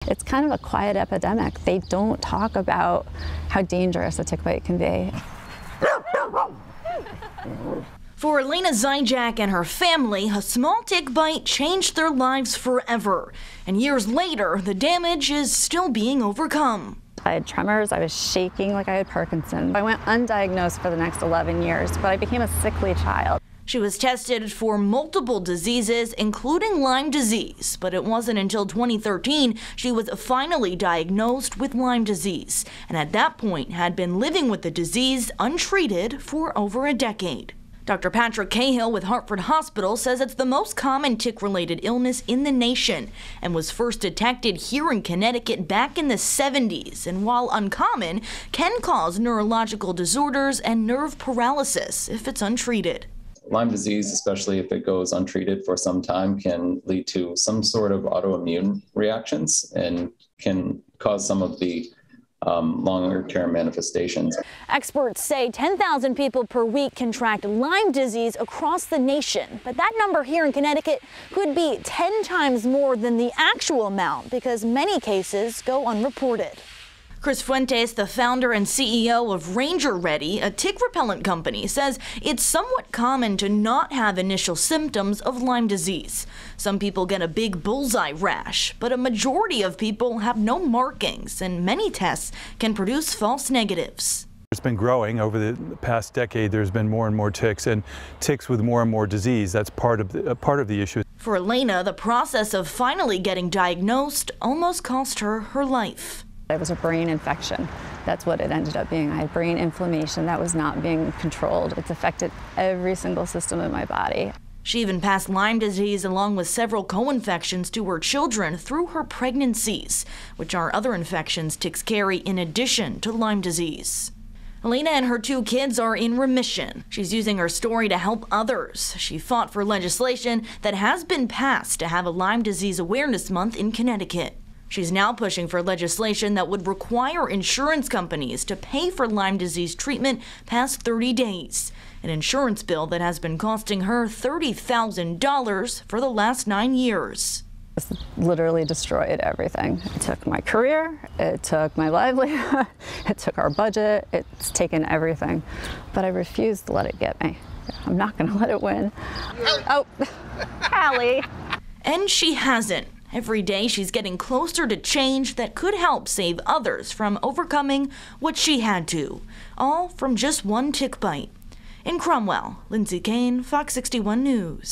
It's kind of a quiet epidemic. They don't talk about how dangerous a tick bite can be. For Elena Zajac and her family, a small tick bite changed their lives forever. And years later, the damage is still being overcome. I had tremors, I was shaking like I had Parkinson's. I went undiagnosed for the next 11 years, but I became a sickly child. She was tested for multiple diseases, including Lyme disease, but it wasn't until 2013 she was finally diagnosed with Lyme disease, and at that point had been living with the disease untreated for over a decade. Dr. Patrick Cahill with Hartford Hospital says it's the most common tick-related illness in the nation and was first detected here in Connecticut back in the 70s, and while uncommon, can cause neurological disorders and nerve paralysis if it's untreated. Lyme disease, especially if it goes untreated for some time, can lead to some sort of autoimmune reactions and can cause some of the longer-term manifestations. Experts say 10,000 people per week contract Lyme disease across the nation, but that number here in Connecticut could be 10 times more than the actual amount because many cases go unreported. Chris Fuentes, the founder and CEO of Ranger Ready, a tick repellent company, says it's somewhat common to not have initial symptoms of Lyme disease. Some people get a big bullseye rash, but a majority of people have no markings, and many tests can produce false negatives. It's been growing over the past decade. There's been more and more ticks, and ticks with more and more disease. That's part of the issue. For Elena, the process of finally getting diagnosed almost cost her her life. It was a brain infection. That's what it ended up being. I had brain inflammation that was not being controlled. It's affected every single system in my body. She even passed Lyme disease along with several co-infections to her children through her pregnancies, which are other infections ticks carry in addition to Lyme disease. Elena and her 2 kids are in remission. She's using her story to help others. She fought for legislation that has been passed to have a Lyme Disease Awareness Month in Connecticut. She's now pushing for legislation that would require insurance companies to pay for Lyme disease treatment past 30 days, an insurance bill that has been costing her $30,000 for the last 9 years. This literally destroyed everything. It took my career, it took my livelihood, it took our budget, it's taken everything. But I refuse to let it get me. I'm not going to let it win. Oh, Allie. And she hasn't. Every day she's getting closer to change that could help save others from overcoming what she had to, all from just one tick bite. In Cromwell, Lindsay Kane, Fox 61 News.